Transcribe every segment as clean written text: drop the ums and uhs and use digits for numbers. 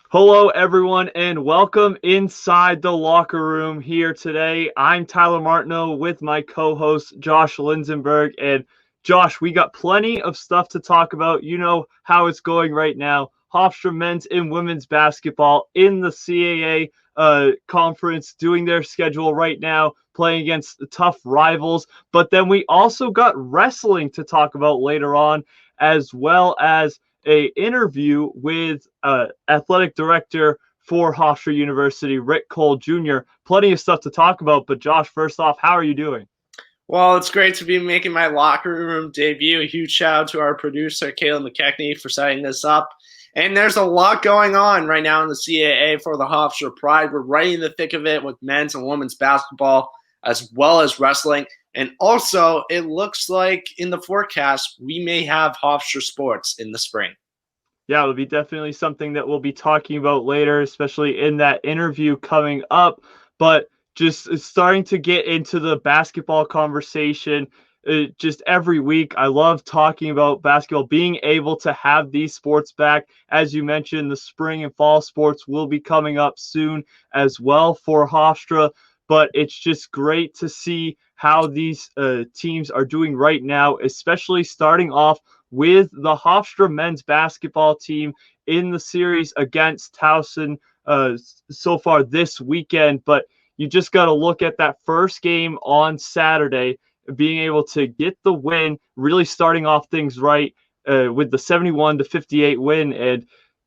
Hello, everyone, and welcome inside the locker room here today. I'm Tyler Martineau with my co-host Josh Linsenberg. And Josh, we got plenty of stuff to talk about. You know how it's going right now. Hofstra men's and women's basketball in the CAA conference, doing their schedule right now, playing against tough rivals. But then we also got wrestling to talk about later on, as well as a interview with athletic director for Hofstra University, Rick Cole Jr. Plenty of stuff to talk about, but Josh, first off, how are you doing? Well, it's great to be making my locker room debut. A huge shout out to our producer, Kayla Mckechnie, for setting this up. And there's a lot going on right now in the CAA for the Hofstra Pride. We're right in the thick of it with men's and women's basketball, as well as wrestling. And also, it looks like in the forecast, we may have Hofstra Sports in the spring. Yeah, it'll be definitely something that we'll be talking about later, especially in that interview coming up. But just starting to get into the basketball conversation just every week. I love talking about basketball, being able to have these sports back. As you mentioned, the spring and fall sports will be coming up soon as well for Hofstra. But it's just great to see how these teams are doing right now, especially starting off with the Hofstra men's basketball team in the series against Towson so far this weekend. But you just got to look at that first game on Saturday, being able to get the win, really starting off things right with the 71-58 win. And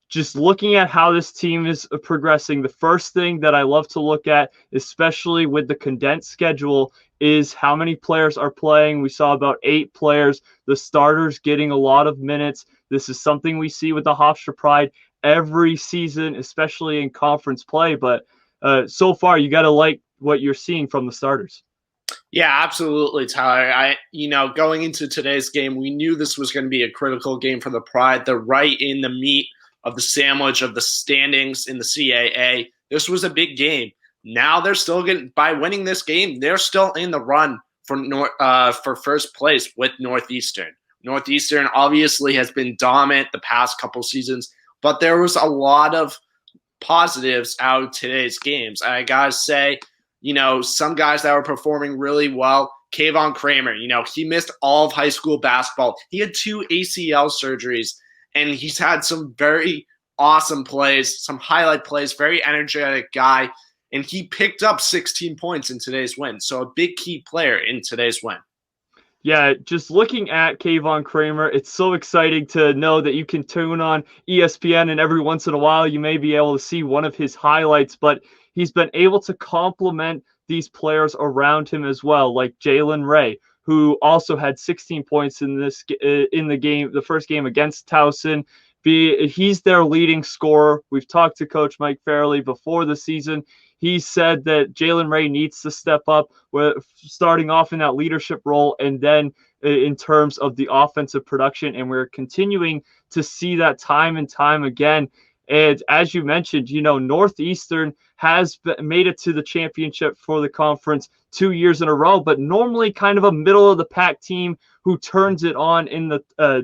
just looking at how this team is progressing, the first thing that I love to look at, especially with the condensed schedule, is how many players are playing. We saw about 8 players, the starters getting a lot of minutes. This is something we see with the Hofstra Pride every season, especially in conference play. But so far, you got to like what you're seeing from the starters. Yeah, absolutely, Tyler. Going into today's game, we knew this was going to be a critical game for the Pride. They're right in the meat of the sandwich of the standings in the CAA. This was a big game. Now they're still getting, by winning this game, they're still in the run for first place with Northeastern. Northeastern obviously has been dominant the past couple seasons, but there was a lot of positives out of today's games. I gotta say, some guys that were performing really well. Kayvon Kramer, he missed all of high school basketball. He had 2 ACL surgeries, and he's had some very awesome plays, some highlight plays, very energetic guy. And he picked up 16 points in today's win. So a big key player in today's win. Yeah, just looking at Kayvon Kramer, it's so exciting to know that you can tune on ESPN and every once in a while you may be able to see one of his highlights, but he's been able to complement these players around him as well, like Jalen Ray, who also had 16 points in the game, the first game against Towson. He's their leading scorer. We've talked to Coach Mike Fairley before the season. He said that Jalen Ray needs to step up, starting off in that leadership role, and then in terms of the offensive production. And we're continuing to see that time and time again. And as you mentioned, Northeastern has made it to the championship for the conference 2 years in a row, but normally kind of a middle of the pack team who turns it on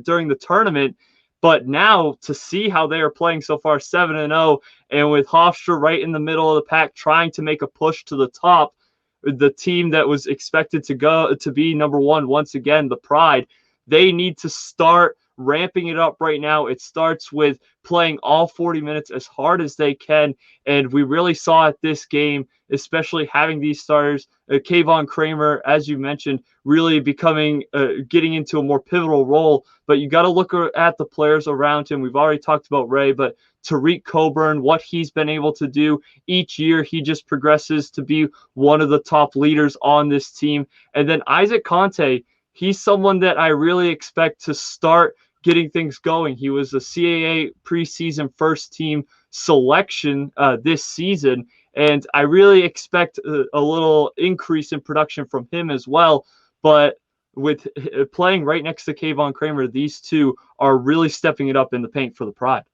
during the tournament. But now to see how they are playing so far, 7-0, and with Hofstra right in the middle of the pack trying to make a push to the top, the team that was expected to be number one once again, the Pride, they need to start ramping it up right now. It starts with playing all 40 minutes as hard as they can, and we really saw it this game, especially having these starters, Kayvon Kramer, as you mentioned, really getting into a more pivotal role. But you got to look at the players around him. We've already talked about Ray, but Tariq Coburn, what he's been able to do each year, he just progresses to be one of the top leaders on this team. And then Isaac Conte, he's someone that I really expect to start getting things going. He was a CAA preseason first team selection this season, and I really expect a little increase in production from him as well. But with playing right next to Kayvon Kramer, these two are really stepping it up in the paint for the Pride.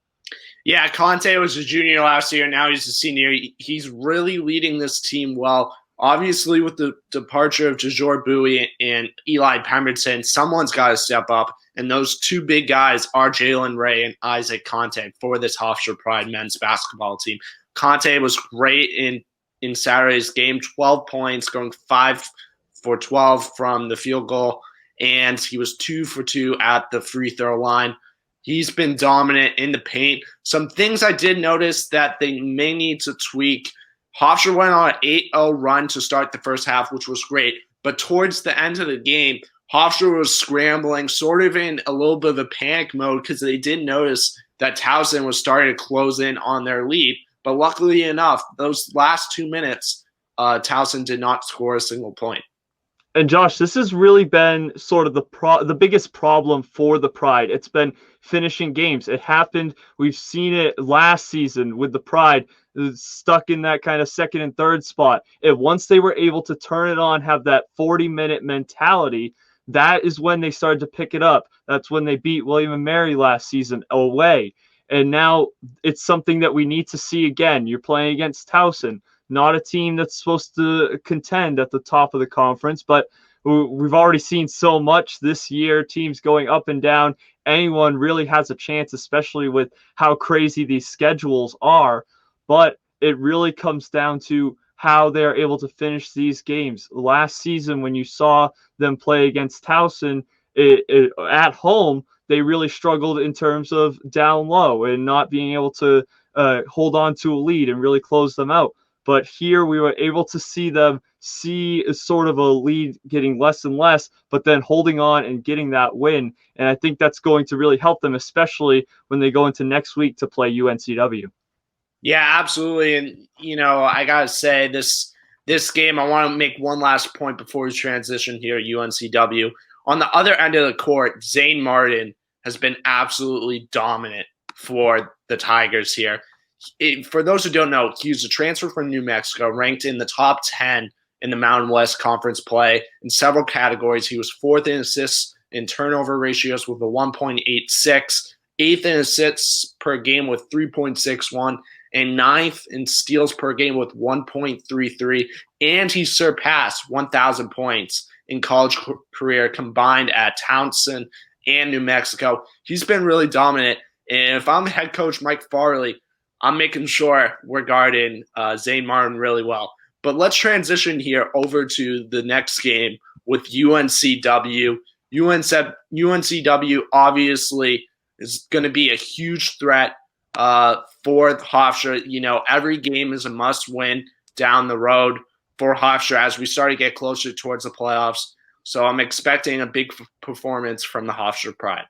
Yeah, Conte was a junior last year. Now he's a senior. He's really leading this team well. Obviously, with the departure of Jajor Bowie and Eli Pemberton, someone's got to step up, and those two big guys are Jalen Ray and Isaac Conte for this Hofstra Pride men's basketball team. Conte was great in Saturday's game, 12 points, going 5 for 12 from the field goal, and he was 2 for 2 at the free throw line. He's been dominant in the paint. Some things I did notice that they may need to tweak. Hofstra went on an 8-0 run to start the first half, which was great. But towards the end of the game, Hofstra was scrambling, sort of in a little bit of a panic mode because they did notice that Towson was starting to close in on their lead. But luckily enough, those last 2 minutes, Towson did not score a single point. And Josh, this has really been sort of the biggest problem for the Pride. It's been finishing games. It happened. We've seen it last season with the Pride, stuck in that kind of second and third spot. And once they were able to turn it on, have that 40-minute mentality, that is when they started to pick it up. That's when they beat William & Mary last season away. And now it's something that we need to see again. You're playing against Towson, not a team that's supposed to contend at the top of the conference, but we've already seen so much this year, teams going up and down. Anyone really has a chance, especially with how crazy these schedules are. But it really comes down to how they're able to finish these games. Last season, when you saw them play against Towson at home, they really struggled in terms of down low and not being able to hold on to a lead and really close them out. But here we were able to see them see sort of a lead getting less and less, but then holding on and getting that win. And I think that's going to really help them, especially when they go into next week to play UNCW. Yeah, absolutely. And, I got to say, this game, I want to make one last point before we transition here at UNCW. On the other end of the court, Zane Martin has been absolutely dominant for the Tigers here. For those who don't know, he was a transfer from New Mexico, ranked in the top 10 in the Mountain West Conference play in several categories. He was fourth in assists and turnover ratios with a 1.86, eighth in assists per game with 3.61, and ninth in steals per game with 1.33. And he surpassed 1,000 points in college career combined at Towson and New Mexico. He's been really dominant. And if I'm head coach Mike Farley, I'm making sure we're guarding Zane Martin really well. But let's transition here over to the next game with UNCW. UNCW obviously is going to be a huge threat for Hofstra. Every game is a must-win down the road for Hofstra as we start to get closer towards the playoffs. So I'm expecting a big performance from the Hofstra Pride.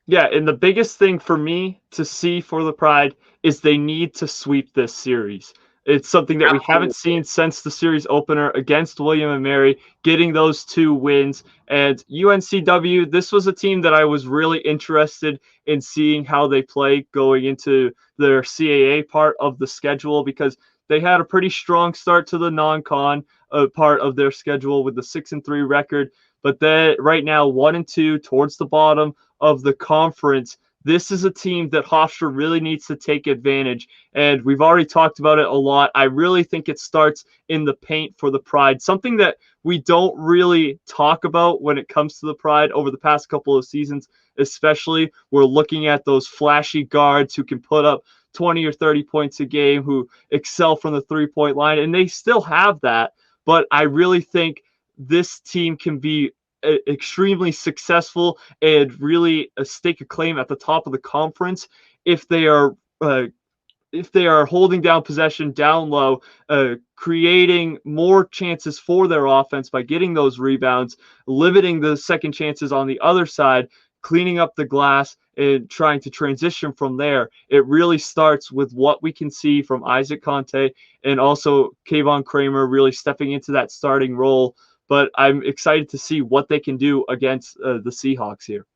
Yeah, and the biggest thing for me to see for the Pride is they need to sweep this series. It's something that we haven't seen since the series opener against William & Mary, getting those 2 wins. And UNCW, this was a team that I was really interested in seeing how they play going into their CAA part of the schedule, because they had a pretty strong start to the non-con part of their schedule with the 6-3 record. But then right now, 1-2 towards the bottom of the conference. This is a team that Hofstra really needs to take advantage, and we've already talked about it a lot. I really think it starts in the paint for the Pride, something that we don't really talk about when it comes to the Pride over the past couple of seasons, especially. We're looking at those flashy guards who can put up 20 or 30 points a game, who excel from the three-point line, and they still have that, but I really think this team can be extremely successful and really stake a claim at the top of the conference if they are holding down possession down low, creating more chances for their offense by getting those rebounds, limiting the second chances on the other side, cleaning up the glass, and trying to transition from there. It really starts with what we can see from Isaac Conte and also Kayvon Kramer really stepping into that starting role. But I'm excited to see what they can do against the Seahawks here.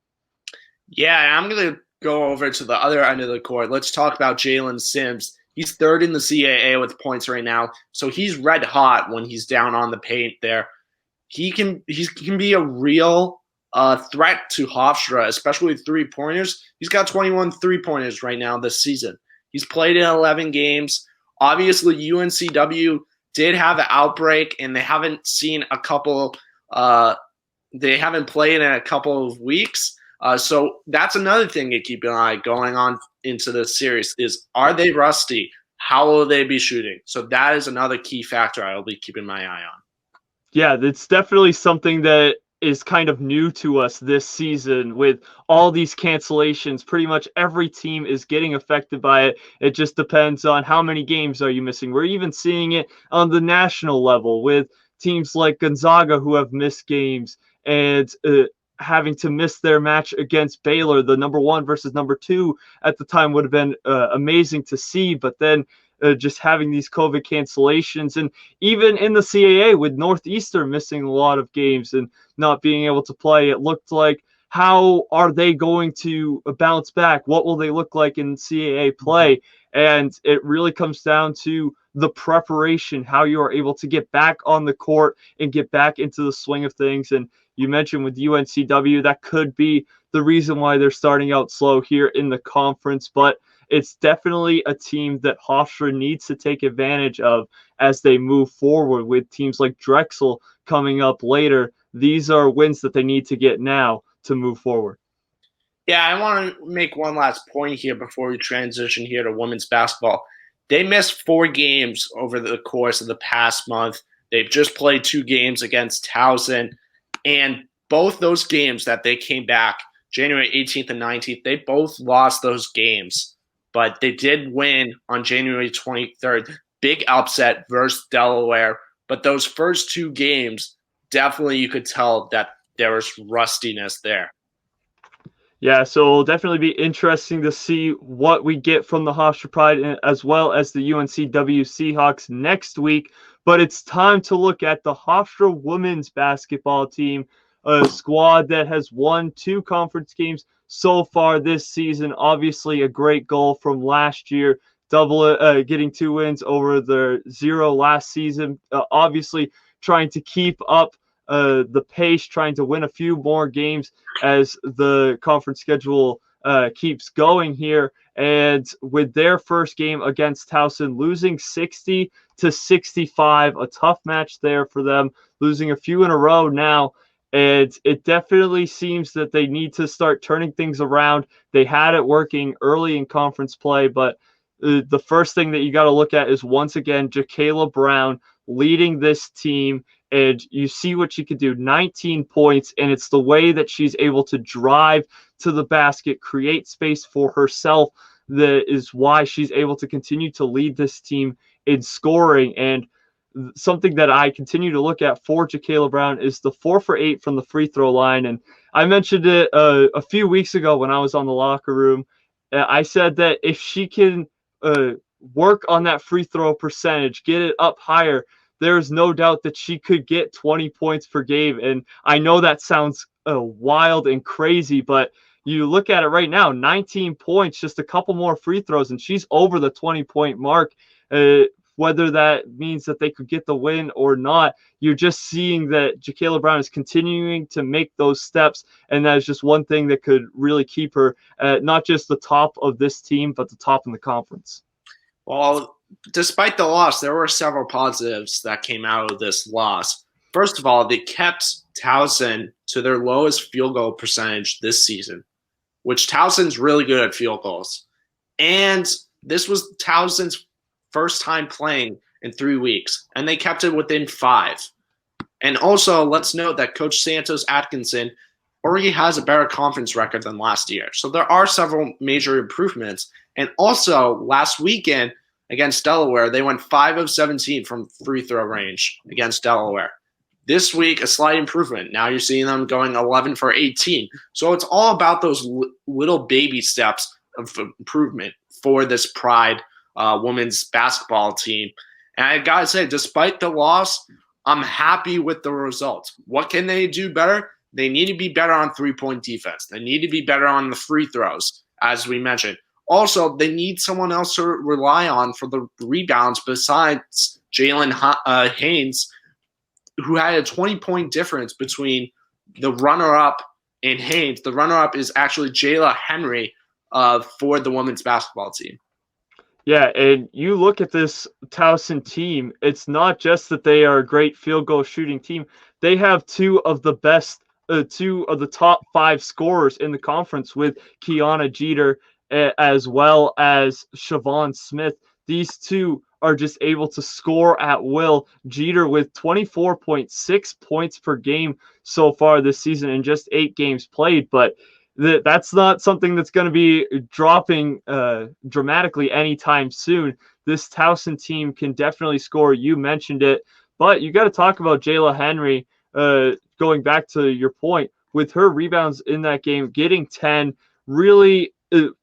Yeah, I'm going to go over to the other end of the court. Let's talk about Jalen Sims. He's third in the CAA with points right now, so he's red hot when he's down on the paint there. He can be a real threat to Hofstra, especially with three-pointers. He's got 21 three-pointers right now this season. He's played in 11 games. Obviously, UNCW did have an outbreak, and they haven't seen a couple. They haven't played in a couple of weeks. So that's another thing to keep an eye going on into the series is, are they rusty? How will they be shooting? So that is another key factor I will be keeping my eye on. Yeah, it's definitely something that is kind of new to us this season with all these cancellations. Pretty much every team is getting affected by it. It just depends on how many games are you missing. We're even seeing it on the national level with teams like Gonzaga who have missed games and having to miss their match against Baylor. The number 1 versus number 2 at the time would have been amazing to see, but then just having these COVID cancellations, and even in the CAA with Northeastern missing a lot of games and not being able to play, it looked like, how are they going to bounce back? What will they look like in CAA play? And it really comes down to the preparation, how you are able to get back on the court and get back into the swing of things. And you mentioned with UNCW, that could be the reason why they're starting out slow here in the conference, but it's definitely a team that Hofstra needs to take advantage of as they move forward with teams like Drexel coming up later. These are wins that they need to get now to move forward. Yeah, I want to make one last point here before we transition here to women's basketball. They missed 4 games over the course of the past month. They've just played 2 games against Towson, and both those games that they came back, January 18th and 19th, they both lost those games. But they did win on January 23rd. Big upset versus Delaware. But those first 2 games, definitely you could tell that there was rustiness there. Yeah, so it'll definitely be interesting to see what we get from the Hofstra Pride as well as the UNCW Seahawks next week. But it's time to look at the Hofstra women's basketball team, a squad that has won 2 conference games so far this season. Obviously, a great goal from last year, getting 2 wins over the 0 last season. Obviously, trying to keep up the pace, trying to win a few more games as the conference schedule keeps going here. And with their first game against Towson, losing 60-65, a tough match there for them, losing a few in a row now. And it definitely seems that they need to start turning things around. They had it working early in conference play, but the first thing that you got to look at is, once again, Kayla Brown leading this team. And you see what she could do, 19 points, and it's the way that she's able to drive to the basket, create space for herself, that is why she's able to continue to lead this team in scoring. And something that I continue to look at for Kayla Brown is the 4 for 8 from the free throw line. And I mentioned it a few weeks ago when I was on the locker room. I said that if she can work on that free throw percentage, get it up higher, there's no doubt that she could get 20 points per game. And I know that sounds wild and crazy, but you look at it right now, 19 points, just a couple more free throws, and she's over the 20-point mark. Whether that means that they could get the win or not, you're just seeing that Kayla Brown is continuing to make those steps, and that is just one thing that could really keep her at not just the top of this team, but the top in the conference. Well, despite the loss, there were several positives that came out of this loss. First of all, they kept Towson to their lowest field goal percentage this season, which Towson's really good at field goals. And this was Towson's first time playing in 3 weeks, and they kept it within 5. And also, let's note that Coach Santos Atkinson already has a better conference record than last year. So there are several major improvements. And also, last weekend against Delaware, they went 5 of 17 from free throw range against Delaware. This week, a slight improvement. Now you're seeing them going 11 for 18. So it's all about those little baby steps of improvement for this Pride women's basketball team. And I got to say, despite the loss, I'm happy with the results. What can they do better? They need to be better on three-point defense. They need to be better on the free throws, as we mentioned. Also, they need someone else to rely on for the rebounds besides Jalen Haynes, who had a 20-point difference between the runner-up and Haynes. The runner-up is actually Jayla Henry for the women's basketball team. Yeah, and you look at this Towson team, it's not just that they are a great field goal shooting team. They have two of the top five scorers in the conference with Kiana Jeter as well as Siobhan Smith. These two are just able to score at will. Jeter with 24.6 points per game so far this season in just 8 games played, but that's not something that's going to be dropping dramatically anytime soon. This Towson team can definitely score. You mentioned it, but you got to talk about Jayla Henry. Going back to your point, with her rebounds in that game, getting 10, really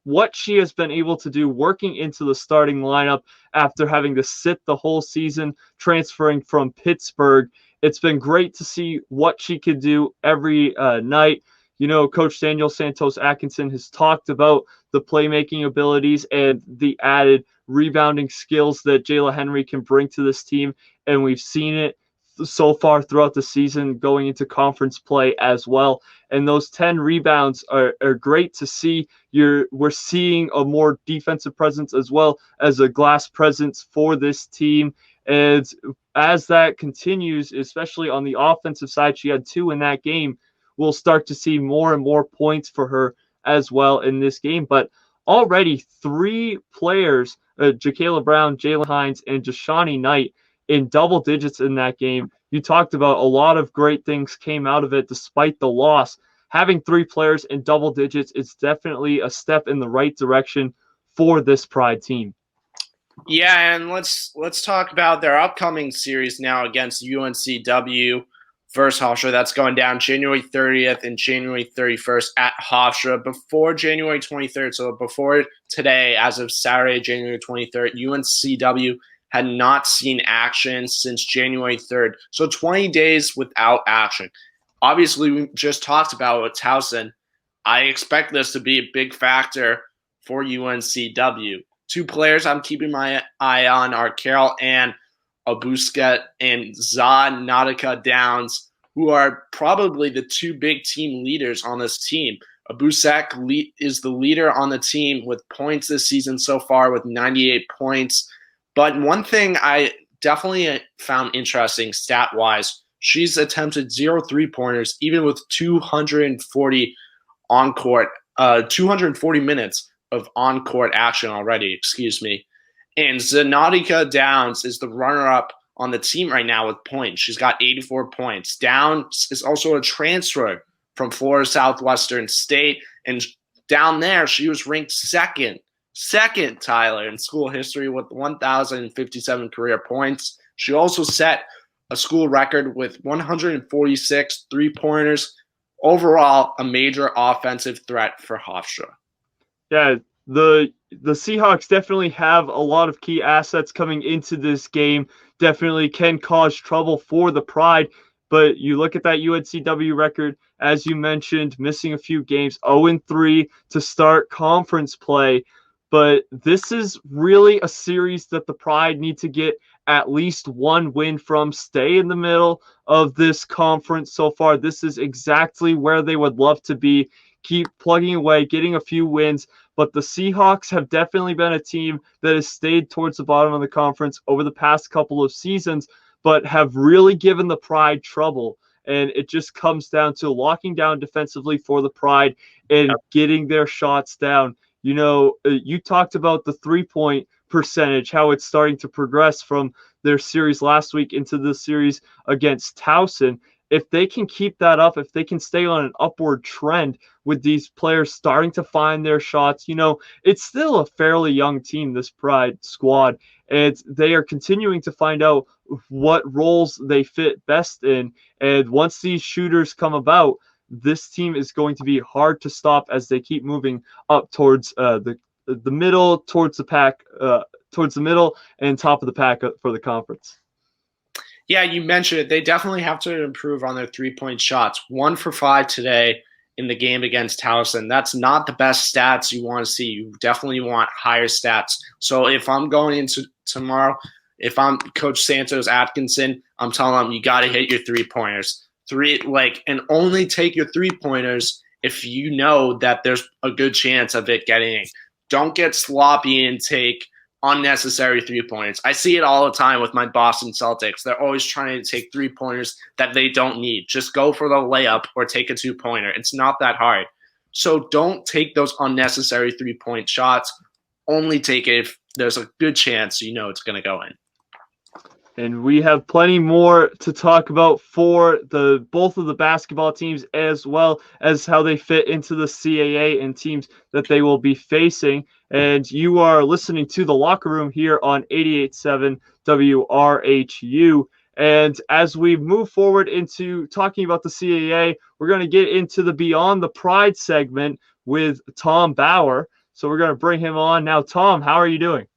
what she has been able to do working into the starting lineup after having to sit the whole season, transferring from Pittsburgh. It's been great to see what she could do every night. You know, Coach Daniel Santos Atkinson has talked about the playmaking abilities and the added rebounding skills that Jayla Henry can bring to this team, and we've seen it so far throughout the season going into conference play as well. And those 10 rebounds are great to see. We're seeing a more defensive presence as well as a glass presence for this team. And as that continues, especially on the offensive side, she had 2 in that game. We'll start to see more and more points for her as well in this game. But already 3 players, Jacayla Brown, Jalen Hines, and Jashani Knight, in double digits in that game. You talked about a lot of great things came out of it despite the loss. Having 3 players in double digits is definitely a step in the right direction for this Pride team. Yeah, and let's talk about their upcoming series now against UNCW versus Hofstra. That's going down January 30th and January 31st at Hofstra before January 23rd. So before today, as of Saturday, January 23rd, UNCW had not seen action since January 3rd. So 20 days without action. Obviously, we just talked about with Towson. I expect this to be a big factor for UNCW. 2 players I'm keeping my eye on are Carol Ann Abusket and Zah Nautica Downs, who are probably the 2 big team leaders on this team. Abusek is the leader on the team with points this season so far with 98 points. But one thing I definitely found interesting stat-wise, she's attempted 0 3-pointers, even with 240 minutes of on-court action already, And Zanatika Downs is the runner-up on the team right now with points. She's got 84 points. Downs is also a transfer from Florida Southwestern State. And down there, she was ranked second, Tyler, in school history with 1,057 career points. She also set a school record with 146 3-pointers. Overall, a major offensive threat for Hofstra. Yeah, the Seahawks definitely have a lot of key assets coming into this game. Definitely can cause trouble for the Pride. But you look at that UNCW record, as you mentioned, missing a few games, 0-3 to start conference play. But this is really a series that the Pride need to get at least 1 win from. Stay in the middle of this conference so far. This is exactly where they would love to be. Keep plugging away, getting a few wins. But the Seahawks have definitely been a team that has stayed towards the bottom of the conference over the past couple of seasons, but have really given the Pride trouble. And it just comes down to locking down defensively for the Pride and getting their shots down. You know, you talked about the 3-point percentage, how it's starting to progress from their series last week into the series against Towson. If they can keep that up, if they can stay on an upward trend with these players starting to find their shots, you know, it's still a fairly young team, this Pride squad, and they are continuing to find out what roles they fit best in. And once these shooters come about, this team is going to be hard to stop as they keep moving up towards the middle, towards the pack, towards the middle and top of the pack for the conference. Yeah, you mentioned it. They definitely have to improve on their 3-point shots. 1 for 5 today in the game against Towson. That's not the best stats you want to see. You definitely want higher stats. So if I'm going into tomorrow, if I'm Coach Santos Atkinson, I'm telling them you got to hit your 3-pointers. And only take your 3-pointers if you know that there's a good chance of it getting in. Don't get sloppy and take unnecessary three-pointers. I see it all the time with my Boston Celtics. They're always trying to take three-pointers that they don't need. Just go for the layup or take a two-pointer. It's not that hard. So don't take those unnecessary three-point shots. Only take it if there's a good chance you know it's going to go in. And we have plenty more to talk about for both of the basketball teams, as well as how they fit into the CAA and teams that they will be facing. And you are listening to The Locker Room here on 88.7 WRHU. And as we move forward into talking about the CAA, we're going to get into the Beyond the Pride segment with Tom Bauer. So we're going to bring him on now. Tom, how are you doing?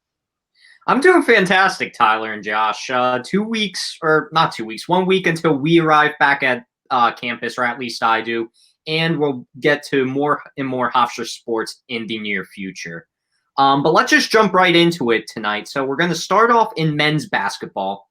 I'm doing fantastic, Tyler and Josh. 2 weeks, or not 2 weeks, 1 week until we arrive back at campus, or at least I do, and we'll get to more and more Hofstra sports in the near future. But let's just jump right into it tonight. So we're going to start off in men's basketball.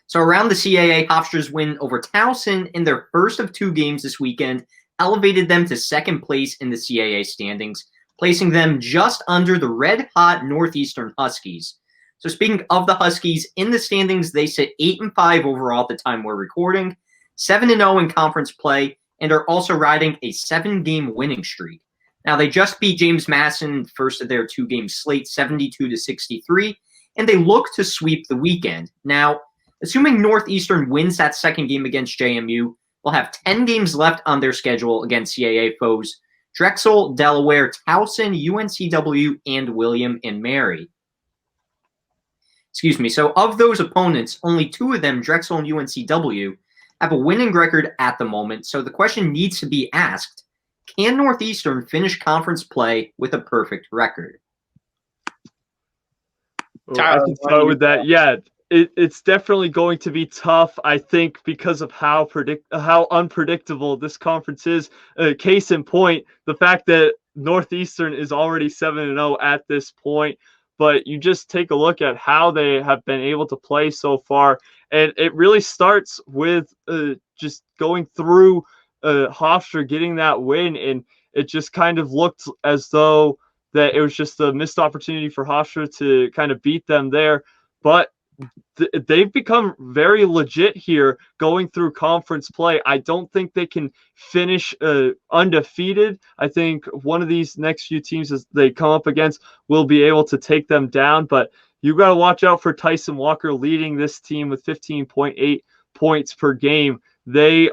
So around the CAA, Hofstra's win over Towson in their first of 2 games this weekend elevated them to second place in the CAA standings, placing them just under the red-hot Northeastern Huskies. So speaking of the Huskies, in the standings, they sit 8-5 overall at the time we're recording, 7-0 in conference play, and are also riding a 7-game winning streak. Now, they just beat James Madison first of their 2-game slate, 72-63, and they look to sweep the weekend. Now, assuming Northeastern wins that second game against JMU, they'll have 10 games left on their schedule against CAA foes Drexel, Delaware, Towson, UNCW, and William and Mary. So of those opponents, only 2 of them, Drexel and UNCW, have a winning record at the moment. So the question needs to be asked, can Northeastern finish conference play with a perfect record? I can start with that. Yeah, it's definitely going to be tough, I think, because of how unpredictable this conference is. Case in point, the fact that Northeastern is already 7-0 at this point, but you just take a look at how they have been able to play so far, and it really starts with just going through Hofstra getting that win, and it just kind of looked as though that it was just a missed opportunity for Hofstra to kind of beat them there, but they've become very legit here going through conference play. I don't think they can finish undefeated. I think one of these next few teams as they come up against will be able to take them down, but you got to watch out for Tyson Walker leading this team with 15.8 points per game. They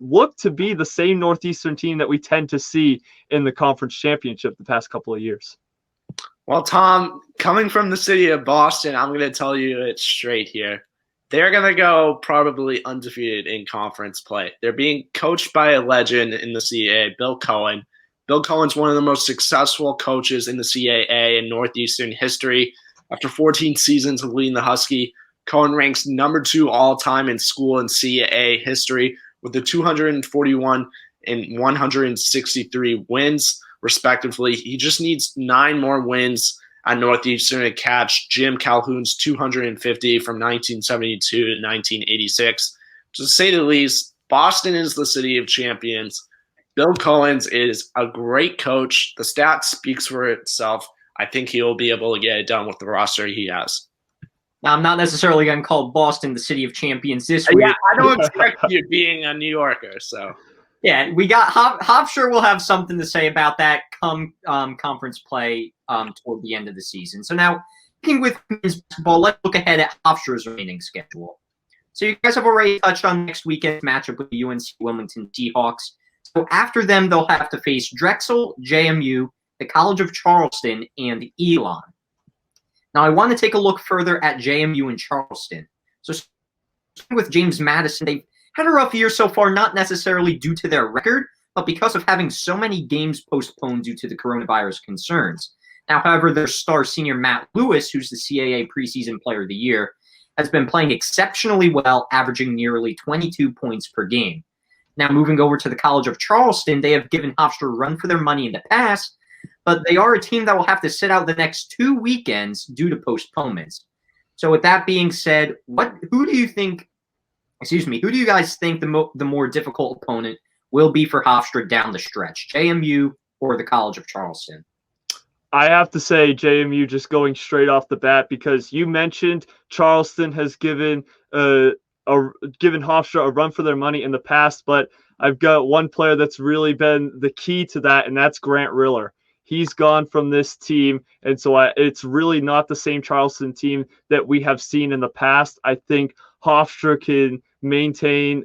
look to be the same Northeastern team that we tend to see in the conference championship the past couple of years. Well, Tom, coming from the city of Boston, I'm going to tell you it straight here. They're going to go probably undefeated in conference play. They're being coached by a legend in the CAA, Bill Cohen. Bill Cohen's one of the most successful coaches in the CAA in Northeastern history. After 14 seasons of leading the Husky, Cohen ranks number 2 all-time in school and CAA history with the 241 and 163 wins, respectively. He just needs 9 more wins at Northeastern to catch Jim Calhoun's 250 from 1972 to 1986. To say the least, Boston is the city of champions. Bill Collins is a great coach. The stat speaks for itself. I think he will be able to get it done with the roster he has. Now, I'm not necessarily going to call Boston the city of champions this week. Yeah, I don't expect you being a New Yorker, so. Yeah, we got Hofstra will have something to say about that come conference play toward the end of the season. So now, speaking with men's basketball, let's look ahead at Hofstra's remaining schedule. So you guys have already touched on next weekend's matchup with the UNC Wilmington Seahawks. So after them, they'll have to face Drexel, JMU, the College of Charleston, and Elon. Now, I want to take a look further at JMU and Charleston. So with James Madison, they've had a rough year so far, not necessarily due to their record, but because of having so many games postponed due to the coronavirus concerns. Now, however, their star senior Matt Lewis, who's the CAA preseason player of the year, has been playing exceptionally well, averaging nearly 22 points per game. Now, moving over to the College of Charleston, they have given Hofstra a run for their money in the past, but they are a team that will have to sit out the next 2 weekends due to postponements. So with that being said, who do you guys think the more difficult opponent will be for Hofstra down the stretch, JMU or the College of Charleston? I have to say JMU just going straight off the bat, because you mentioned Charleston has given given Hofstra a run for their money in the past, but I've got one player that's really been the key to that, and that's Grant Riller. He's gone from this team, and so it's really not the same Charleston team that we have seen in the past. I think Hofstra can maintain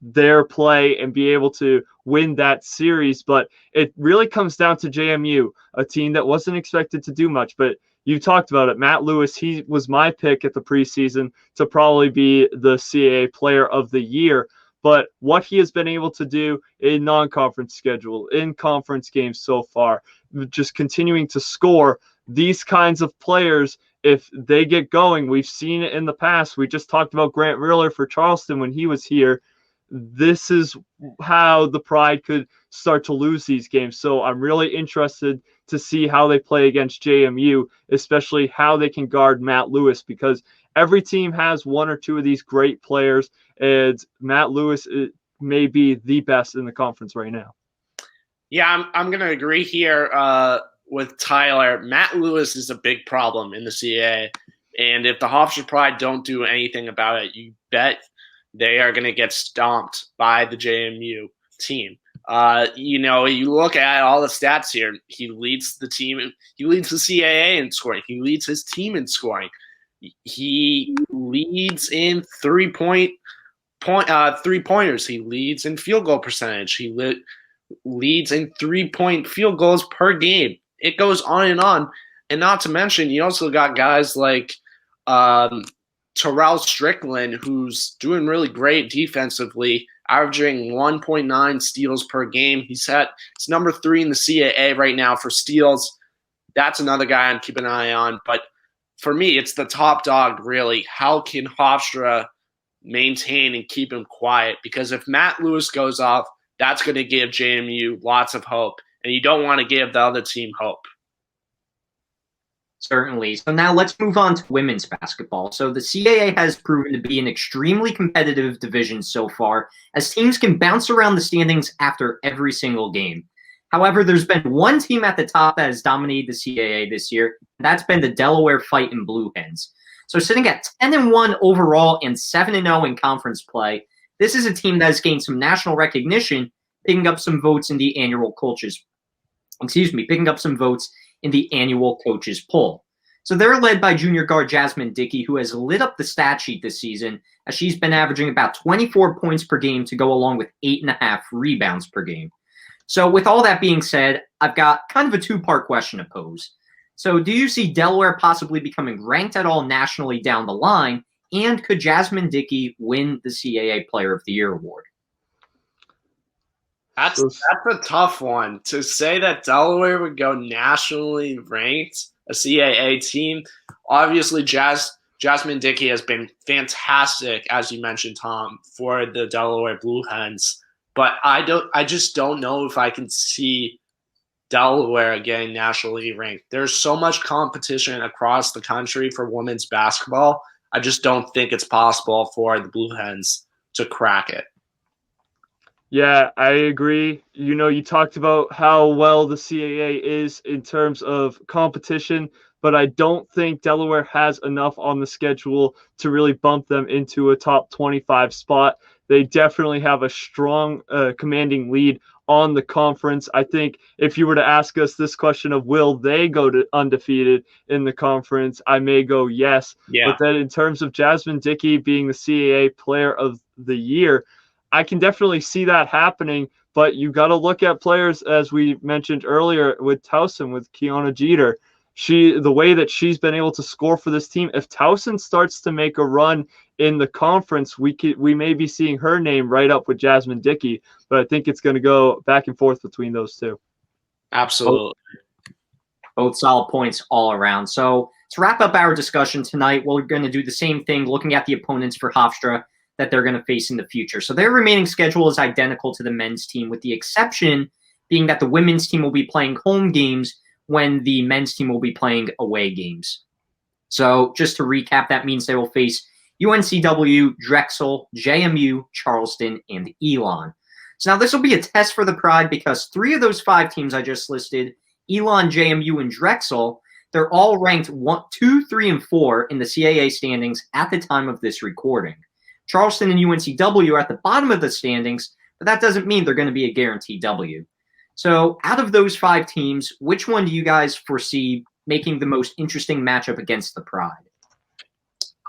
their play and be able to win that series, but it really comes down to JMU, a team that wasn't expected to do much, but you talked about it. Matt Lewis, he was my pick at the preseason to probably be the CAA Player of the Year. But what he has been able to do in non-conference schedule, in conference games so far, just continuing to score, these kinds of players, if they get going, we've seen it in the past. We just talked about Grant Riller for Charleston when he was here. This is how the Pride could start to lose these games. So I'm really interested to see how they play against JMU, especially how they can guard Matt Lewis, because every team has one or two of these great players, and Matt Lewis may be the best in the conference right now. Yeah, I'm going to agree here with Tyler. Matt Lewis is a big problem in the CAA, and if the Hofstra Pride don't do anything about it, you bet they are going to get stomped by the JMU team. You look at all the stats here. He leads the team. He leads the CAA in scoring. He leads his team in scoring. He leads in three-pointers. He leads in field goal percentage. He leads in 3-point field goals per game. It goes on. And not to mention, you also got guys like Terrell Strickland, who's doing really great defensively, averaging 1.9 steals per game. He's number 3 in the CAA right now for steals. That's another guy I'm keeping an eye on. But for me, it's the top dog, really. How can Hofstra maintain and keep him quiet? Because if Matt Lewis goes off, that's going to give JMU lots of hope. And you don't want to give the other team hope. Certainly. So now let's move on to women's basketball. So the CAA has proven to be an extremely competitive division so far, as teams can bounce around the standings after every single game. However, there's been one team at the top that has dominated the CAA this year, and that's been the Delaware Fightin' Blue Hens. So sitting at 10-1 overall and 7-0 in conference play, this is a team that has gained some national recognition, picking up some votes in the annual coaches poll. So they're led by junior guard Jasmine Dickey, who has lit up the stat sheet this season, as she's been averaging about 24 points per game to go along with 8.5 rebounds per game. So with all that being said, I've got kind of a two-part question to pose. So do you see Delaware possibly becoming ranked at all nationally down the line? And could Jasmine Dickey win the CAA Player of the Year award? That's a tough one. To say that Delaware would go nationally ranked, a CAA team, obviously Jasmine Dickey has been fantastic, as you mentioned, Tom, for the Delaware Blue Hens. But I just don't know if I can see Delaware getting nationally ranked. There's so much competition across the country for women's basketball. I just don't think it's possible for the Blue Hens to crack it. Yeah, I agree. You talked about how well the CAA is in terms of competition, but I don't think Delaware has enough on the schedule to really bump them into a top 25 spot. They definitely have a strong commanding lead on the conference. I think if you were to ask us this question of will they go to undefeated in the conference, I may go yes. Yeah. But then in terms of Jasmine Dickey being the CAA Player of the Year, I can definitely see that happening, but you got to look at players, as we mentioned earlier with Towson, with Kiana Jeter. The way that she's been able to score for this team, if Towson starts to make a run in the conference, we may be seeing her name right up with Jasmine Dickey, but I think it's going to go back and forth between those two. Absolutely. Both solid points all around. So to wrap up our discussion tonight, we're going to do the same thing, looking at the opponents for Hofstra that they're going to face in the future. So their remaining schedule is identical to the men's team, with the exception being that the women's team will be playing home games when the men's team will be playing away games. So just to recap, that means they will face UNCW, Drexel, JMU, Charleston, and Elon. So now this will be a test for the Pride, because 3 of those 5 teams I just listed Elon, JMU, and Drexel, they're all ranked 1, 2, 3, and 4 in the CAA standings at the time of this recording. Charleston and UNCW are at the bottom of the standings, but that doesn't mean they're going to be a guaranteed W. So out of those 5 teams, which one do you guys foresee making the most interesting matchup against the Pride?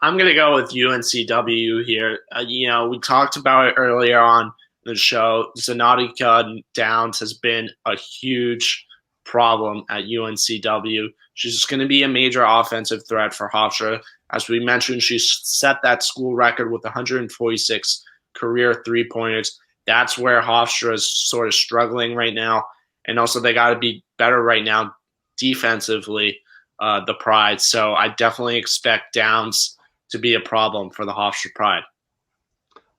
I'm going to go with UNCW here. We talked about it earlier on the show. Zanatica Downs has been a huge problem at UNCW. She's going to be a major offensive threat for Hofstra. As we mentioned, she set that school record with 146 career three-pointers. That's where Hofstra is sort of struggling right now. And also they got to be better right now defensively, the Pride. So I definitely expect Downs to be a problem for the Hofstra Pride.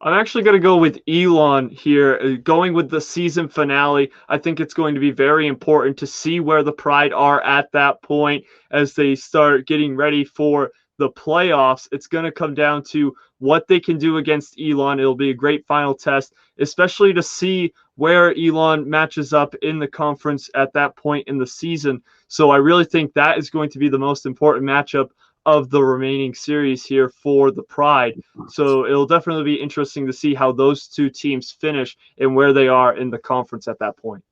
I'm actually going to go with Elon here. Going with the season finale, I think it's going to be very important to see where the Pride are at that point as they start getting ready for the playoffs. It's going to come down to what they can do against Elon. It'll be a great final test, especially to see where Elon matches up in the conference at that point in the season. So I really think that is going to be the most important matchup of the remaining series here for the Pride. So it'll definitely be interesting to see how those two teams finish and where they are in the conference at that point.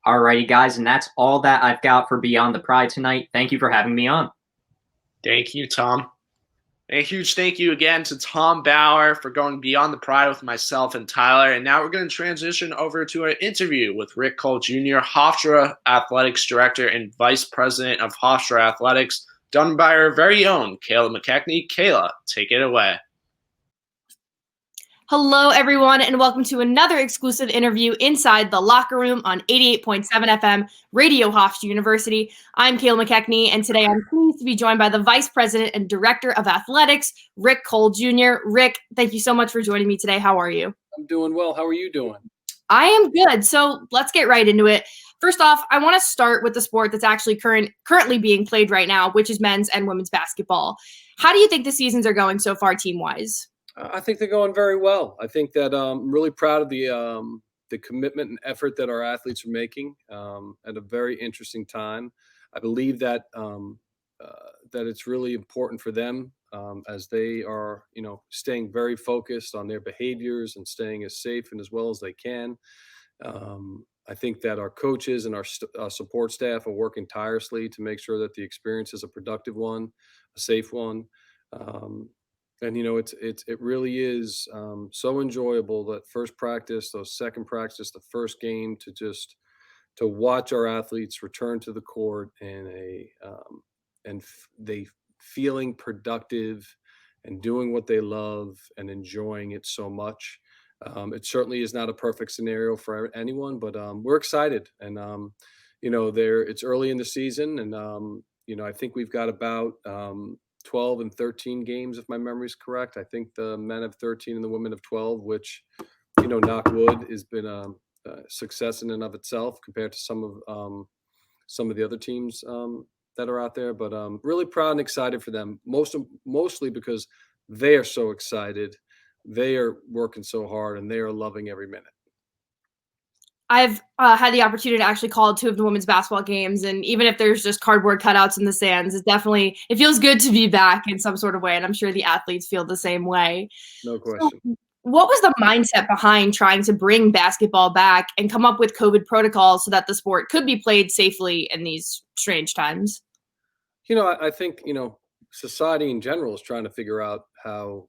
All righty, guys, and that's all that I've got for Beyond the Pride tonight. Thank you for having me on. Thank you, Tom. And a huge thank you again to Tom Bauer for going Beyond the Pride with myself and Tyler. And now we're going to transition over to an interview with Rick Cole Jr., Hofstra Athletics Director and Vice President of Hofstra Athletics, done by our very own Kayla Mckechnie. Kayla, take it away. Hello, everyone, and welcome to another exclusive interview inside the locker room on 88.7 FM Radio Hofstra University. I'm Kayla Mckechnie, and today I'm pleased to be joined by the Vice President and Director of Athletics, Rick Cole Jr. Rick, thank you so much for joining me today. How are you? I'm doing well. How are you doing? I am good. So let's get right into it. First off, I want to start with the sport that's actually currently being played right now, which is men's and women's basketball. How do you think the seasons are going so far team-wise? I think they're going very well. I think that I'm really proud of the commitment and effort that our athletes are making at a very interesting time. I believe that that it's really important for them as they are, staying very focused on their behaviors and staying as safe and as well as they can. I think that our coaches and our support staff are working tirelessly to make sure that the experience is a productive one, a safe one. And it really is so enjoyable, that first practice, those second practice, the first game, to watch our athletes return to the court and they feeling productive and doing what they love and enjoying it so much. It certainly is not a perfect scenario for anyone, but we're excited. And it's early in the season, and I think we've got about 12 and 13 games, if my memory is correct. I think the men have 13 and the women have 12, which, knock wood, has been a success in and of itself compared to some of the other teams that are out there. But really proud and excited for them, mostly because they are so excited. They are working so hard and they are loving every minute. I've had the opportunity to actually call 2 of the women's basketball games, and even if there's just cardboard cutouts in the stands, it feels good to be back in some sort of way, and I'm sure the athletes feel the same way. No question. So, what was the mindset behind trying to bring basketball back and come up with COVID protocols so that the sport could be played safely in these strange times? I think, society in general is trying to figure out how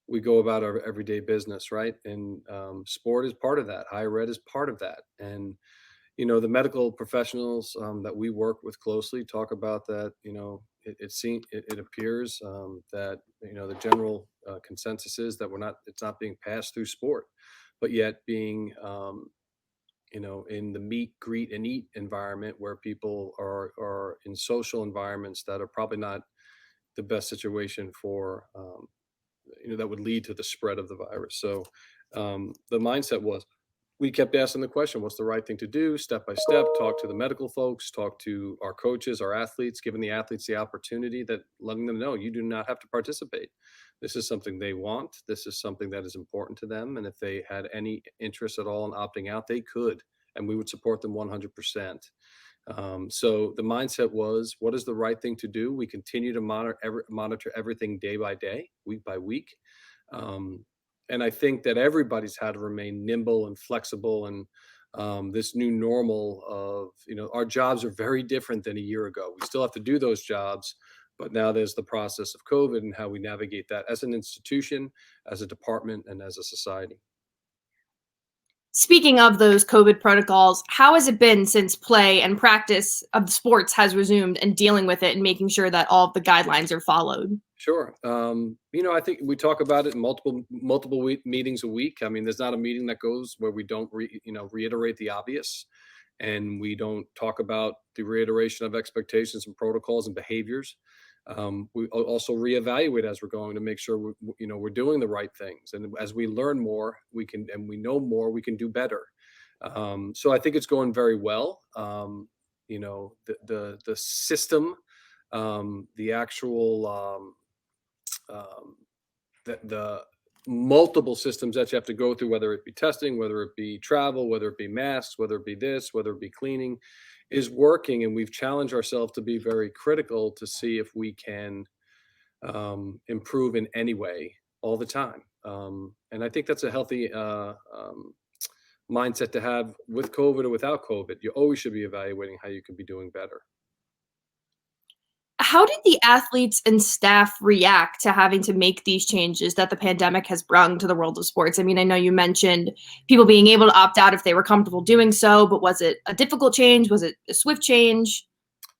we go about our everyday business, right? And sport is part of that. Higher ed is part of that. And, the medical professionals that we work with closely talk about that. It appears that, the general consensus is that it's not being passed through sport, but yet being, in the meet, greet, and eat environment where people are in social environments that are probably not the best situation for, that would lead to the spread of the virus. So the mindset was, we kept asking the question, what's the right thing to do, step by step, talk to the medical folks, talk to our coaches, our athletes, giving the athletes the opportunity, that letting them know you do not have to participate. This is something they want. This is something that is important to them. And if they had any interest at all in opting out, they could and we would support them 100%. So the mindset was, what is the right thing to do? We continue to monitor everything day by day, week by week. And I think that everybody's had to remain nimble and flexible, and this new normal of, our jobs are very different than a year ago. We still have to do those jobs, but now there's the process of COVID and how we navigate that as an institution, as a department, and as a society. Speaking of those COVID protocols, how has it been since play and practice of the sports has resumed, and dealing with it and making sure that all of the guidelines are followed? Sure. I think we talk about it in multiple meetings a week. I mean, there's not a meeting that goes where we don't reiterate the obvious, and we don't talk about the reiteration of expectations and protocols and behaviors. We also reevaluate as we're going to make sure we're doing the right things. And as we learn more, we know more, we can do better. So I think it's going very well. The system, the actual, the multiple systems that you have to go through, whether it be testing, whether it be travel, whether it be masks, whether it be this, whether it be cleaning, is working. And we've challenged ourselves to be very critical to see if we can improve in any way all the time. And I think that's a healthy mindset to have with COVID or without COVID. You always should be evaluating how you can be doing better. How did the athletes and staff react to having to make these changes that the pandemic has brought to the world of sports? I mean, I know you mentioned people being able to opt out if they were comfortable doing so, but was it a difficult change? Was it a swift change?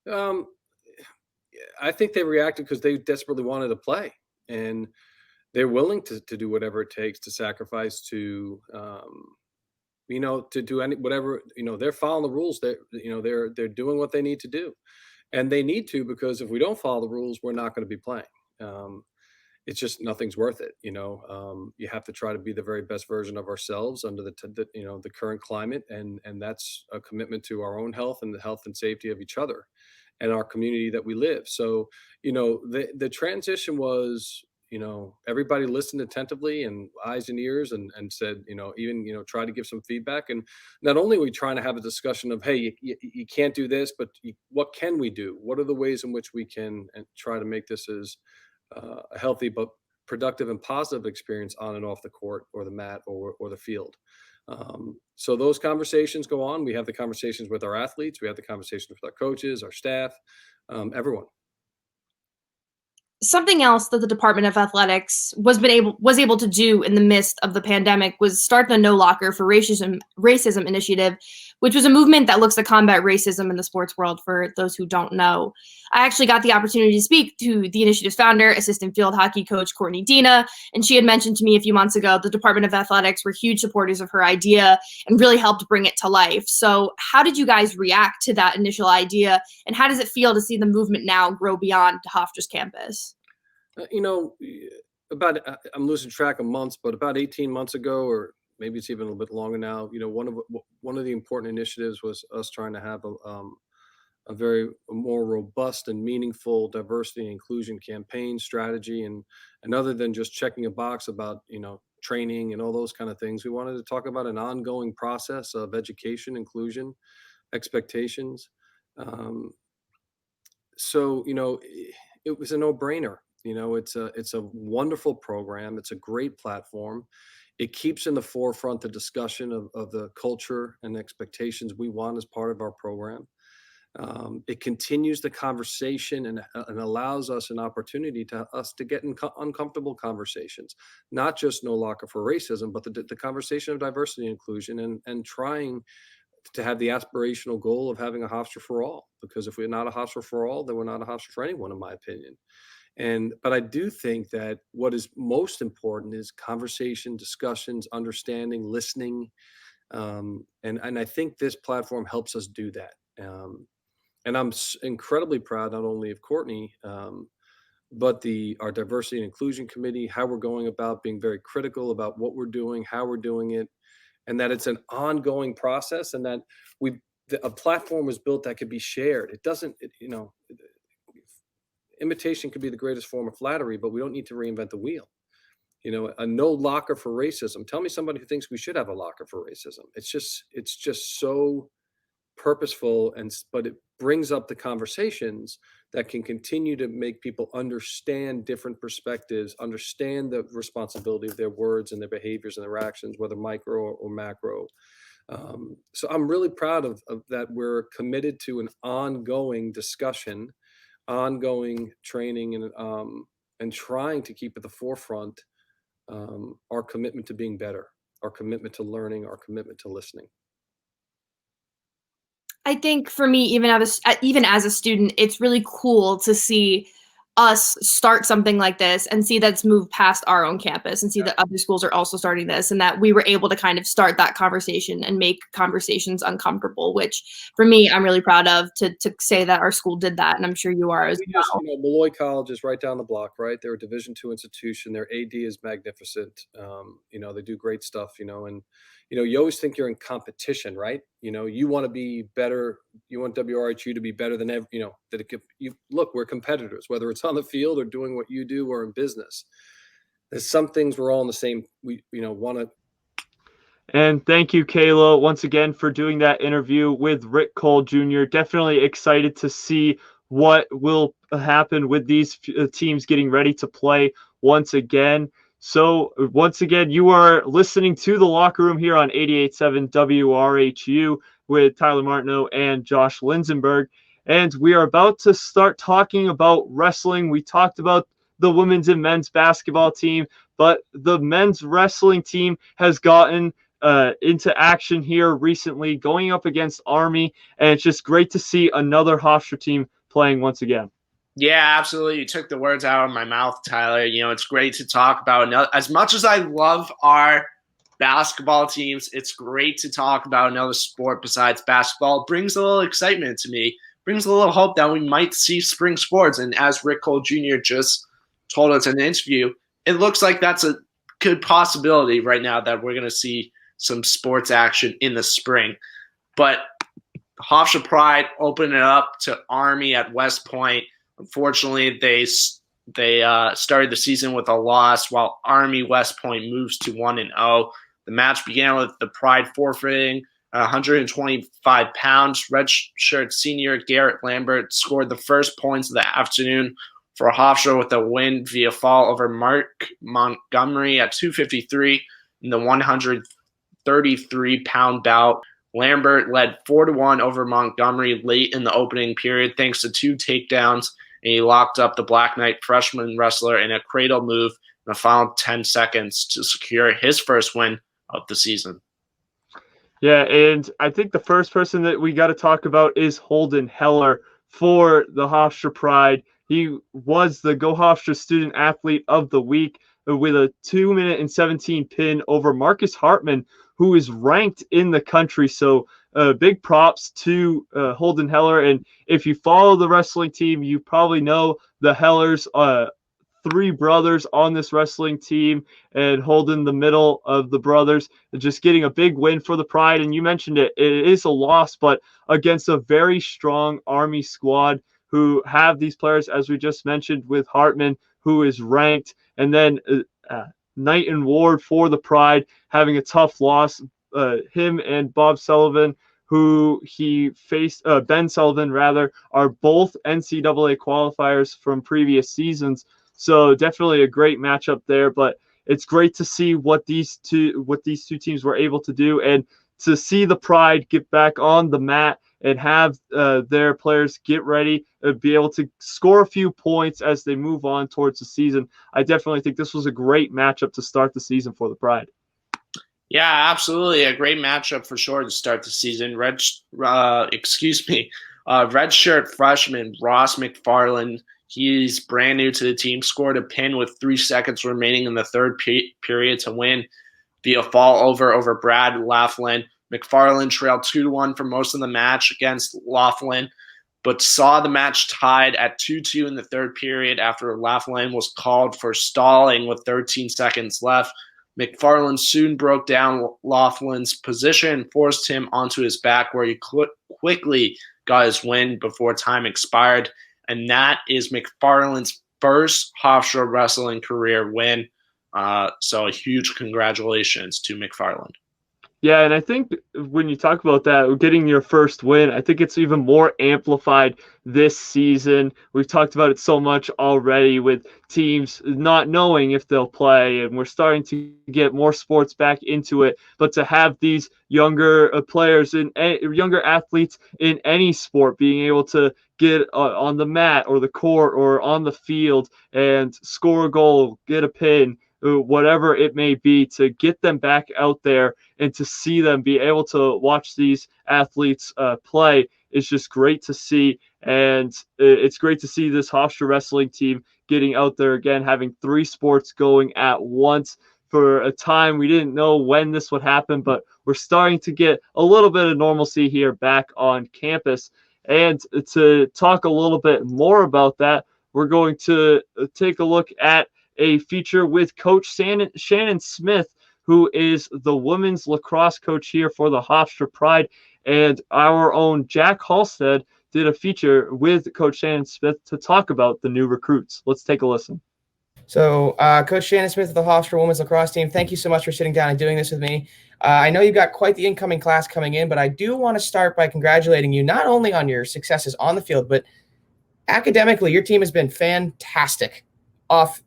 I think they reacted because they desperately wanted to play, and they're willing to do whatever it takes to sacrifice to do whatever. They're following the rules. They're doing what they need to do. And they need to, because if we don't follow the rules, we're not going to be playing. It's just, nothing's worth it. You have to try to be the very best version of ourselves under the current climate. And that's a commitment to our own health and the health and safety of each other and our community that we live. So, the transition was, everybody listened attentively and eyes and ears and said, even, try to give some feedback. And not only are we trying to have a discussion of, hey, you can't do this, but what can we do? What are the ways in which we can try to make this as a healthy but productive and positive experience on and off the court or the mat or the field? So those conversations go on. We have the conversations with our athletes. We have the conversations with our coaches, our staff, everyone. Something else that the Department of Athletics was able to do in the midst of the pandemic was start the No Locker for Racism initiative, which was a movement that looks to combat racism in the sports world. For those who don't know, I actually got the opportunity to speak to the initiative's founder, assistant field hockey coach Courtney Dina, and she had mentioned to me a few months ago the Department of Athletics were huge supporters of her idea and really helped bring it to life. So how did you guys react to that initial idea, and how does it feel to see the movement now grow beyond Hofstra's campus? I'm losing track of months, but about 18 months ago, or maybe it's even a little bit longer now, one of the important initiatives was us trying to have a more robust and meaningful diversity and inclusion campaign strategy. And other than just checking a box about, training and all those kind of things, we wanted to talk about an ongoing process of education, inclusion, expectations. So, it was a no-brainer. It's a wonderful program. It's a great platform. It keeps in the forefront the discussion of the culture and expectations we want as part of our program. It continues the conversation and allows us an opportunity to get in uncomfortable conversations, not just No Locker for Racism, but the conversation of diversity and inclusion, and trying to have the aspirational goal of having a Hofstra for all. Because if we're not a Hofstra for all, then we're not a Hofstra for anyone, in my opinion. But I do think that what is most important is conversation, discussions, understanding, listening. And I think this platform helps us do that. And I'm incredibly proud, not only of Courtney, but our diversity and inclusion committee, how we're going about being very critical about what we're doing, how we're doing it, and that it's an ongoing process, and that a platform was built that could be shared. It doesn't, imitation could be the greatest form of flattery, but we don't need to reinvent the wheel. a no locker for racism. Tell me somebody who thinks we should have a locker for racism. It's just so purposeful, but it brings up the conversations that can continue to make people understand different perspectives, understand the responsibility of their words and their behaviors and their actions, whether micro or macro. So I'm really proud of that. We're committed to an ongoing discussion, ongoing training, and trying to keep at the forefront our commitment to being better, our commitment to learning, our commitment to listening. I think for me, even as a student, it's really cool to see us start something like this and see that's moved past our own campus and see that other schools are also starting this, and that we were able to kind of start that conversation and make conversations uncomfortable, which for me, I'm really proud of to say that our school did that. And I'm sure you are as well. Malloy College is right down the block, right? They're a Division II institution. Their AD is magnificent. They do great stuff, and you always think you're in competition, right? You want to be better. You want WRHU to be better than that it could. Look, we're competitors, whether it's on the field or doing what you do or in business. There's some things we're all in the same. We want to. And thank you, Kayla, once again for doing that interview with Rick Cole Jr. Definitely excited to see what will happen with these teams getting ready to play once again. So once again, you are listening to The Locker Room here on 88.7 WRHU with Tyler Martineau and Josh Linsenberg. And we are about to start talking about wrestling. We talked about the women's and men's basketball team, but the men's wrestling team has gotten into action here recently, going up against Army. And it's just great to see another Hofstra team playing once again. Yeah, absolutely. You took the words out of my mouth, Tyler. It's great to talk about. As much as I love our basketball teams, it's great to talk about another sport besides basketball. It brings a little excitement to me, brings a little hope that we might see spring sports. And as Rick Cole Jr. just told us in the interview, it looks like that's a good possibility right now that we're going to see some sports action in the spring. But Hofstra Pride opened it up to Army at West Point. Unfortunately, they started the season with a loss, while Army West Point moves to 1-0. The match began with the Pride forfeiting 125 pounds. Redshirt senior Garrett Lambert scored the first points of the afternoon for Hofstra with a win via fall over Mark Montgomery at 2:53 in the 133-pound bout. Lambert led 4-1 over Montgomery late in the opening period thanks to 2 takedowns, and he locked up the Black Knight freshman wrestler in a cradle move in the final 10 seconds to secure his first win of the season. Yeah, and I think the first person that we got to talk about is Holden Heller for the Hofstra Pride. He was the Go Hofstra Student Athlete of the Week with a 2-minute and 17 pin over Marcus Hartman, who is ranked in the country. So big props to Holden Heller. And if you follow the wrestling team, you probably know the Hellers, 3 brothers on this wrestling team, and Holden, the middle of the brothers, just getting a big win for the Pride. And you mentioned it is a loss, but against a very strong Army squad who have these players, as we just mentioned, with Hartman, who is ranked, and then Knight and Ward for the Pride having a tough loss. Him and Bob Sullivan, who he faced, Ben Sullivan rather, are both NCAA qualifiers from previous seasons. So definitely a great matchup there. But it's great to see what these two teams were able to do, and to see the Pride get back on the mat and have their players get ready, be able to score a few points as they move on towards the season. I definitely think this was a great matchup to start the season for the Pride. Yeah, absolutely. A great matchup for sure to start the season. Redshirt freshman Ross McFarland, he's brand new to the team, scored a pin with 3 seconds remaining in the third period to win via fall over Brad Laughlin. McFarland trailed 2-1 for most of the match against Laughlin, but saw the match tied at 2-2 in the third period after Laughlin was called for stalling with 13 seconds left. McFarland soon broke down Laughlin's position and forced him onto his back, where he quickly got his win before time expired. And that is McFarland's first Hofstra wrestling career win. So a huge congratulations to McFarland. Yeah, and I think when you talk about that, getting your first win, I think it's even more amplified this season. We've talked about it so much already with teams not knowing if they'll play, and we're starting to get more sports back into it. But to have these younger players and younger athletes in any sport being able to get on the mat or the court or on the field and score a goal, get a pin, whatever it may be, to get them back out there and to see them be able to watch these athletes play is just great to see. And it's great to see this Hofstra wrestling team getting out there again, having 3 sports going at once. For a time, we didn't know when this would happen, but we're starting to get a little bit of normalcy here back on campus. And to talk a little bit more about that, we're going to take a look at a feature with Coach Shannon Smith, who is the women's lacrosse coach here for the Hofstra Pride. And our own Jack Halstead did a feature with Coach Shannon Smith to talk about the new recruits. Let's take a listen. So, Coach Shannon Smith of the Hofstra women's lacrosse team, thank you so much for sitting down and doing this with me. I know you've got quite the incoming class coming in, but I do want to start by congratulating you not only on your successes on the field, but academically, your team has been fantastic off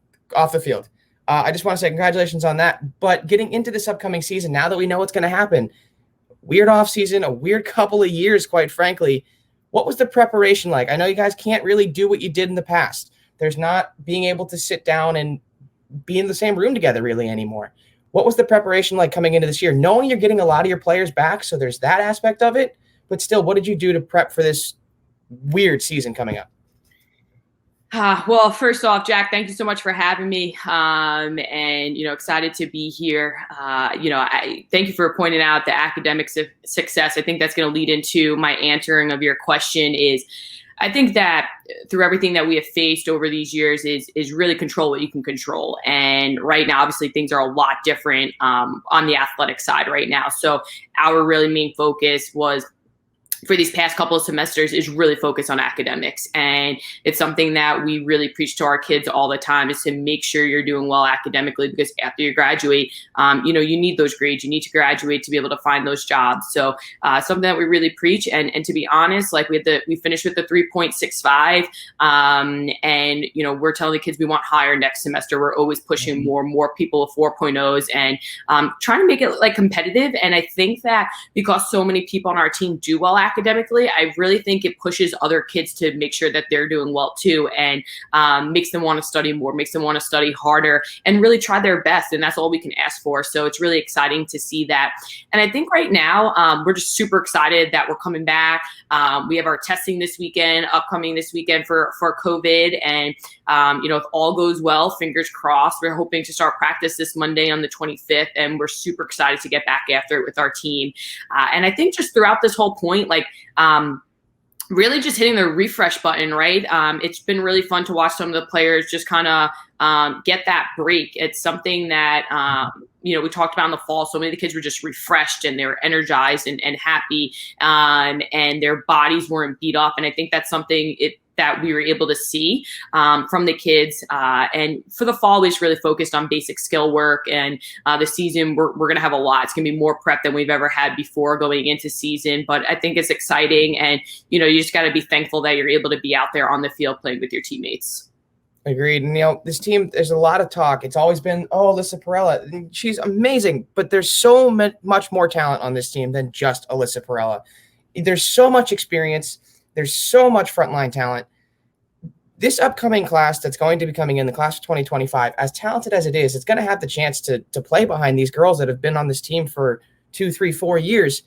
the field. I just want to say congratulations on that. But getting into this upcoming season, now that we know what's going to happen, weird off season, a weird couple of years, quite frankly. What was the preparation like? I know you guys can't really do what you did in the past. There's not being able to sit down and be in the same room together really anymore. What was the preparation like coming into this year? Knowing you're getting a lot of your players back, so there's that aspect of it. But still, what did you do to prep for this weird season coming up? Well, first off, Jack, thank you so much for having me. And, excited to be here. I thank you for pointing out the academic success. I think that's going to lead into my answering of your question is, I think that through everything that we have faced over these years is really control what you can control. And right now, obviously, things are a lot different on the athletic side right now. So our really main focus was, for these past couple of semesters, is really focused on academics. And it's something that we really preach to our kids all the time, is to make sure you're doing well academically, because after you graduate, you need those grades. You need to graduate to be able to find those jobs. So something that we really preach. And to be honest, like we finished with the 3.65. And we're telling the kids we want higher next semester. We're always pushing more people with 4.0s and trying to make it like competitive. And I think that because so many people on our team do well academically, I really think it pushes other kids to make sure that they're doing well too, and makes them want to study more, makes them want to study harder, and really try their best. And that's all we can ask for. So it's really exciting to see that. And I think right now we're just super excited that we're coming back. We have our testing upcoming this weekend for COVID. And, if all goes well, fingers crossed, we're hoping to start practice this Monday on the 25th. And we're super excited to get back after it with our team. And I think just throughout this whole point, really just hitting the refresh button, right? It's been really fun to watch some of the players just kind of get that break. It's something that, we talked about in the fall. So many of the kids were just refreshed and they were energized and happy, and their bodies weren't beat up. And I think that's something that we were able to see from the kids. And for the fall, we just really focused on basic skill work. And the season, we're going to have a lot. It's going to be more prep than we've ever had before going into season. But I think it's exciting. And, you just got to be thankful that you're able to be out there on the field playing with your teammates. Agreed. And, this team, there's a lot of talk. It's always been, Alyssa Perella. She's amazing. But there's so much more talent on this team than just Alyssa Perella. There's so much experience. There's so much frontline talent. This upcoming class that's going to be coming in, the class of 2025, as talented as it is, it's going to have the chance to play behind these girls that have been on this team for 2, 3, 4 years.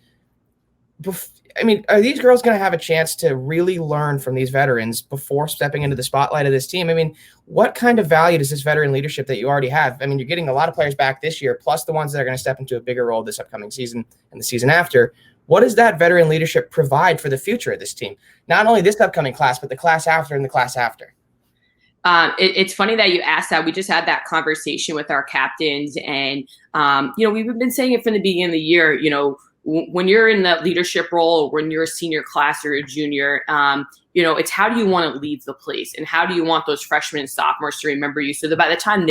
Are these girls going to have a chance to really learn from these veterans before stepping into the spotlight of this team? What kind of value does this veteran leadership that you already have? You're getting a lot of players back this year, plus the ones that are going to step into a bigger role this upcoming season and the season after. What does that veteran leadership provide for the future of this team? Not only this upcoming class, but the class after and the class after. It's funny that you asked that. We just had that conversation with our captains, and we've been saying it from the beginning of the year. When you're in that leadership role, or when you're a senior class or a junior, it's how do you want to leave the place, and how do you want those freshmen and sophomores to remember you, so that by the time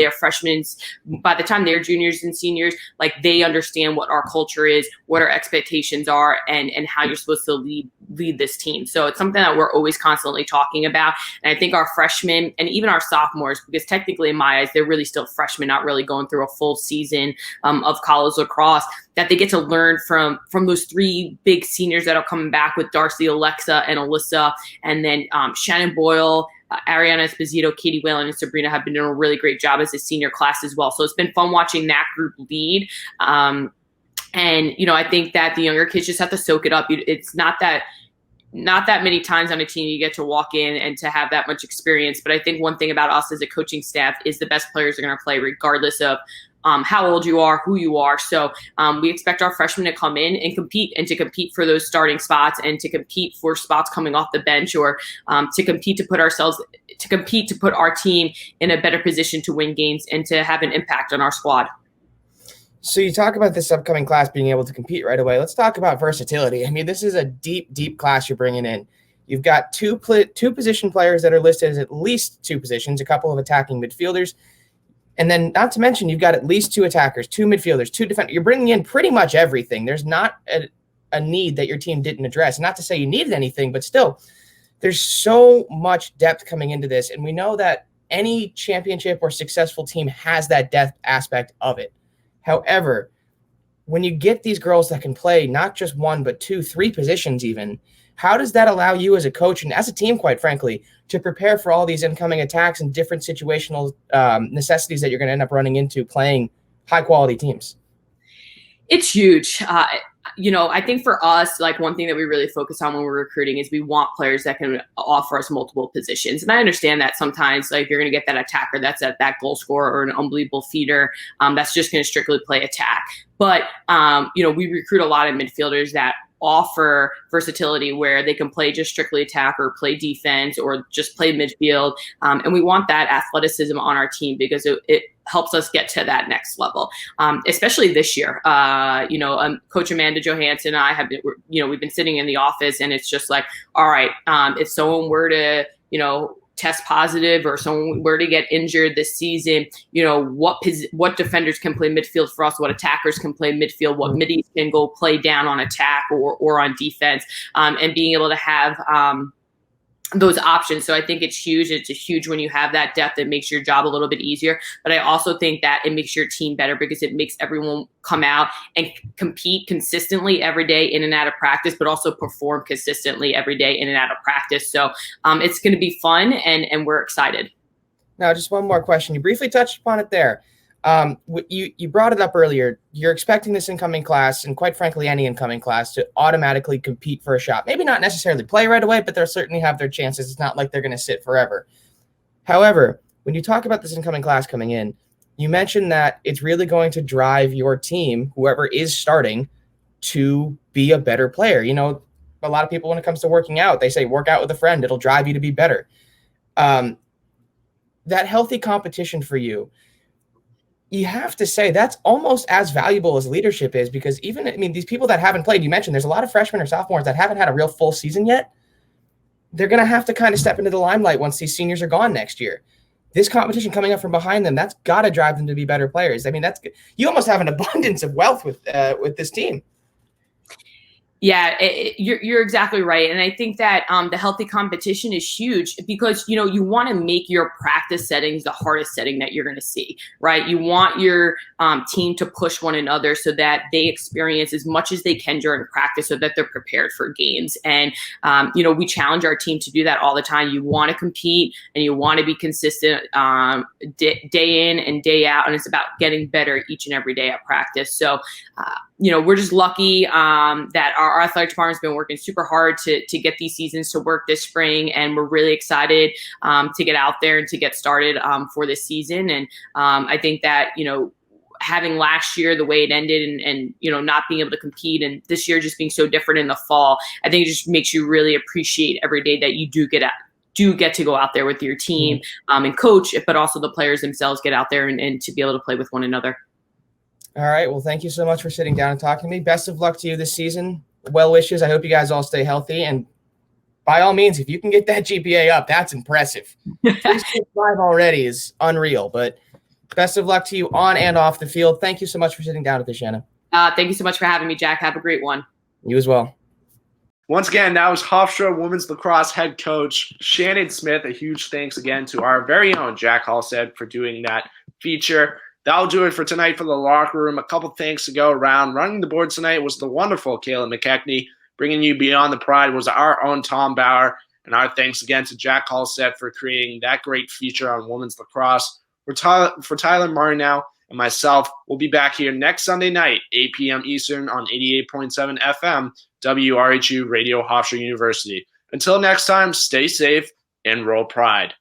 they're juniors and seniors, like, they understand what our culture is, what our expectations are, and how you're supposed to lead this team. So it's something that we're always constantly talking about. And I think our freshmen and even our sophomores, because technically in my eyes, they're really still freshmen, not really going through a full season of college lacrosse, that they get to learn from those three big seniors that are coming back with Darcy, Alexa, and Alyssa. And then Shannon Boyle, Ariana Esposito, Katie Whalen, and Sabrina have been doing a really great job as a senior class as well. So it's been fun watching that group lead. And, I think that the younger kids just have to soak it up. It's not that many times on a team you get to walk in and to have that much experience. But I think one thing about us as a coaching staff is the best players are going to play regardless of how old you are, who you are. So we expect our freshmen to come in and compete for those starting spots, and to compete for spots coming off the bench, or to compete to put our team in a better position to win games and to have an impact on our squad. So you talk about this upcoming class being able to compete right away. Let's talk about versatility. I mean, this is a deep, deep class you're bringing in. You've got two position players that are listed as at least two positions, a couple of attacking midfielders. And then, not to mention, you've got at least two attackers, two midfielders, two defenders. You're bringing in pretty much everything. There's not a need that your team didn't address. Not to say you needed anything, but still, there's so much depth coming into this. And we know that any championship or successful team has that depth aspect of it. However, when you get these girls that can play not just one, but two, three positions even, how does that allow you as a coach and as a team, quite frankly, to prepare for all these incoming attacks and different situational necessities that you're going to end up running into playing high-quality teams? It's huge. I think for us, like, one thing that we really focus on when we're recruiting is we want players that can offer us multiple positions. And I understand that sometimes, like, you're going to get that attacker that's at that goal scorer or an unbelievable feeder that's just going to strictly play attack. But, we recruit a lot of midfielders that offer versatility, where they can play just strictly attack or play defense or just play midfield. And we want that athleticism on our team because it helps us get to that next level, especially this year. Coach Amanda Johansson and I have been, we've been sitting in the office, and it's just like, all right, if someone were to, test positive or someone were to get injured this season, what defenders can play midfield for us, what attackers can play midfield, what middies can go play down on attack or on defense, and being able to have those options. So I think it's huge. It's huge when you have that depth. It makes your job a little bit easier. But I also think that it makes your team better because it makes everyone come out and compete consistently every day in and out of practice, but also perform consistently every day in and out of practice. So it's going to be fun, and we're excited. Now, just one more question. You briefly touched upon it there. You brought it up earlier. You're expecting this incoming class, and quite frankly, any incoming class, to automatically compete for a shot. Maybe not necessarily play right away, but they'll certainly have their chances. It's not like they're going to sit forever. However, when you talk about this incoming class coming in, you mentioned that it's really going to drive your team, whoever is starting, to be a better player. A lot of people, when it comes to working out, they say work out with a friend. It'll drive you to be better. That healthy competition for you, you have to say that's almost as valuable as leadership is, because these people that haven't played, you mentioned there's a lot of freshmen or sophomores that haven't had a real full season yet. They're going to have to kind of step into the limelight once these seniors are gone next year. This competition coming up from behind them, that's got to drive them to be better players. You almost have an abundance of wealth with this team. Yeah, you're exactly right. And I think that the healthy competition is huge because, you want to make your practice settings the hardest setting that you're going to see, right? You want your team to push one another so that they experience as much as they can during practice so that they're prepared for games. And, we challenge our team to do that all the time. You want to compete and you want to be consistent day in and day out. And it's about getting better each and every day at practice. So, we're just lucky that our athletic department has been working super hard to get these seasons to work this spring. And we're really excited to get out there and to get started for this season. And I think that, having last year the way it ended and not being able to compete, and this year just being so different in the fall, I think it just makes you really appreciate every day that you do get to go out there with your team and coach, but also the players themselves get out there and to be able to play with one another. All right. Well, thank you so much for sitting down and talking to me. Best of luck to you this season. Well wishes. I hope you guys all stay healthy. And by all means, if you can get that GPA up, that's impressive. 3.5 already is unreal, but best of luck to you on and off the field. Thank you so much for sitting down with us, Shanna. Thank you so much for having me, Jack. Have a great one. You as well. Once again, that was Hofstra women's lacrosse head coach Shannon Smith. A huge thanks again to our very own Jack Halstead for doing that feature. That'll do it for tonight for the locker room. A couple thanks to go around. Running the board tonight was the wonderful Kayla Mckechnie. Bringing you Beyond the Pride was our own Tom Bauer. And our thanks again to Jack Halstead for creating that great feature on women's lacrosse. For Tyler Martineau and myself, we'll be back here next Sunday night, 8 p.m. Eastern on 88.7 FM, WRHU Radio, Hofstra University. Until next time, stay safe and roll Pride.